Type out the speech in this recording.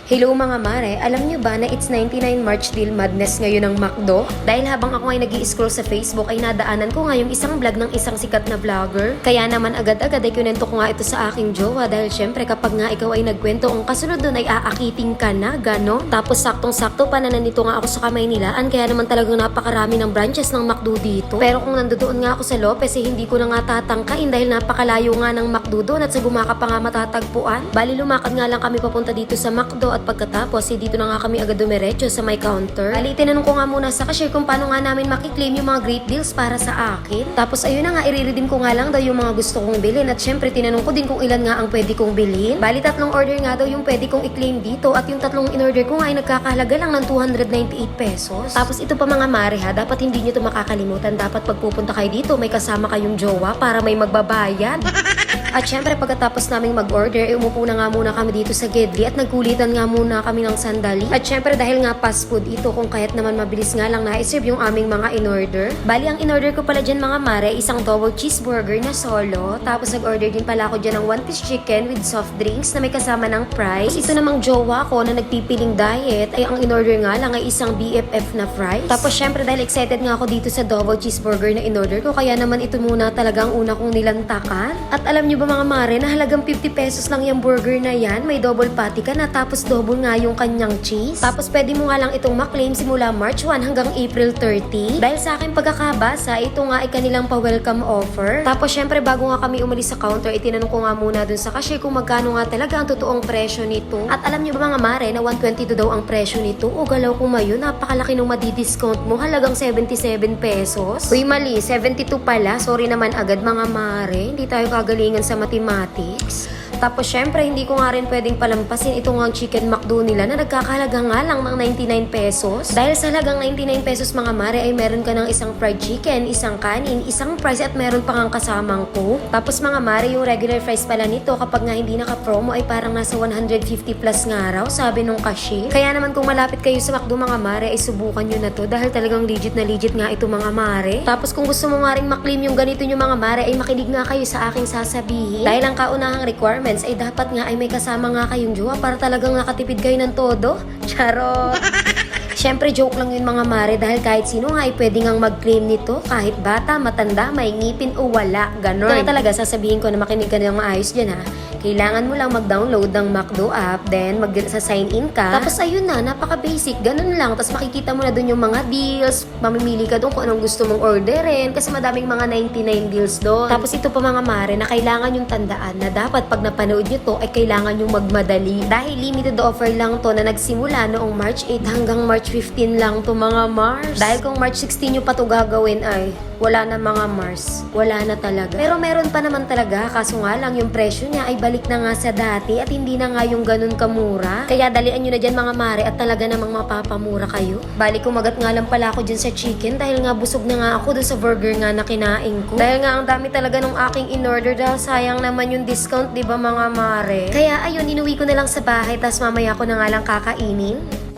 Hello mga mare, alam nyo ba na it's 99 March Deal Madness ngayon ng McDo? Dahil habang ako ay nag-i-scroll sa Facebook ay nadaanan ko nga yung isang vlog ng isang sikat na vlogger. Kaya naman agad-agad ay kunento ko nga ito sa aking jowa dahil syempre kapag nga ikaw ay nagkwento ang kasunod doon ay aakiting ka na, gano? Tapos saktong-sakto pa na nandito nga ako sa kamay nilaan kaya naman talagang napakarami ng branches ng McDo dito. Pero kung nandoon nga ako sa Lopez eh hindi ko na nga tatangkain dahil napakalayo nga ng McDo doon at sa Gumaka pa nga matatagpuan. Bali lumakad nga lang kami papunta dito sa McDo at pagkatapos dito na nga kami agad dumiretso sa may counter. Bali tinanong ko nga muna sa cashier kung paano nga namin makiklaim yung mga great deals para sa akin. Tapos ayun na nga i-redeem ko nga lang daw yung mga gusto kong bilhin at syempre tinanong ko din kung ilan nga ang pwede kong bilhin. Bali 3 order nga daw yung pwede kong i-claim dito at yung 3 in-order ko nga ay nagkakahalaga lang ng 298 pesos. Tapos ito pa mga mare ha, dapat hindi nyo ito makakalimutan. Dapat pagpupunta kayo dito may kasama kayong jowa para may magbabayad. At syempre pagkatapos naming mag-order, umupo na nga muna kami dito sa Gedli at nagkulitan nga muna kami ng sandali. At syempre dahil nga fast food ito, kung kaya't naman mabilis nga lang na-serve yung aming mga in-order. Bali ang in-order ko pala dyan mga mare, isang double cheeseburger na solo. Tapos nag-order din pala ako dyan ng 1-piece chicken with soft drinks na may kasama ng fries. Ito namang jowa ko na nagpipiling diet, ay ang in-order nga lang ay isang BFF na fries. Tapos syempre dahil excited nga ako dito sa double cheeseburger na in-order ko, kaya naman ito muna talagang una kong nilantakan. At alam nyo ba mga mare na halagang 50 pesos lang yung burger na yan, may double patty ka na tapos double nga yung kanyang cheese. Tapos pwede mo nga lang itong maklaim simula March 1 hanggang April 30. Dahil sa akin pagkakabasa, ito nga ay kanilang pa-welcome offer. Tapos syempre bago nga kami umalis sa counter, itinanong ko nga muna dun sa cashier kung magkano nga talaga ang totoong presyo nito. At alam nyo ba mga mare na 122 daw ang presyo nito? O galaw ko mayon, napakalaki nung madi-discount mo, halagang 77 pesos. Uy mali, 72 pala. Sorry naman agad mga mare, hindi tayo kagalingan sa mathematics. Tapos syempre hindi ko nga rin pwedeng palampasin itong ang chicken McDo nila na nagkakahalaga nga lang ng 99 pesos. Dahil sa halagang 99 pesos mga mare ay meron ka ng isang fried chicken, isang kanin, isang fries at meron pa kang kasamang coke. Tapos mga mare yung regular fries pala nito kapag nga hindi naka-promo ay parang nasa 150 plus nga raw sabi nung cashier. Kaya naman kung malapit kayo sa McDo mga mare ay subukan nyo na to dahil talagang legit na legit nga ito mga mare. Tapos kung gusto mo nga rin maklaim yung ganito nyo mga mare ay makinig nga kayo sa aking sasabihin. Dahil ang kaunahang requirement ay dapat nga ay may kasama nga kayong jowa para talagang nakatipid kayo ng todo. Charot! Siyempre joke lang yun mga mare dahil kahit sino nga ay pwede ngang mag-claim nito kahit bata, matanda, may ngipin o wala. Ganon. Kaya talaga sasabihin ko na makinig ka ng maayos dyan ha. Kailangan mo lang mag-download ng McDo app, then mag-sign in ka. Tapos ayun na, napaka-basic, ganun lang. Tapos makikita mo na dun yung mga deals, mamimili ka dun kung anong gusto mong orderin kasi madaming mga 99 deals doon. Tapos ito pa mga mare na kailangan yung tandaan na dapat pag napanood nyo to ay kailangan yung magmadali. Dahil limited offer lang to na nagsimula noong March 8 hanggang March 15 lang to mga Mars. Dahil kung March 16 nyo pa to gagawin ay wala na mga Mars. Wala na talaga. Pero meron pa naman talaga kaso nga lang yung presyo niya ay balik na nga sa dati at hindi na nga yung ganun kamura. Kaya dalian nyo na dyan mga mare at talaga namang mapapamura kayo. Balik kumagat nga lang pala ako dyan sa chicken dahil nga busog na nga ako dun sa burger nga na kinain ko. Dahil nga ang dami talaga nung aking in-order dahil sayang naman yung discount, di ba mga mare? Kaya ayun, inuwi ko na lang sa bahay tas mamaya ko na nga lang kakainin.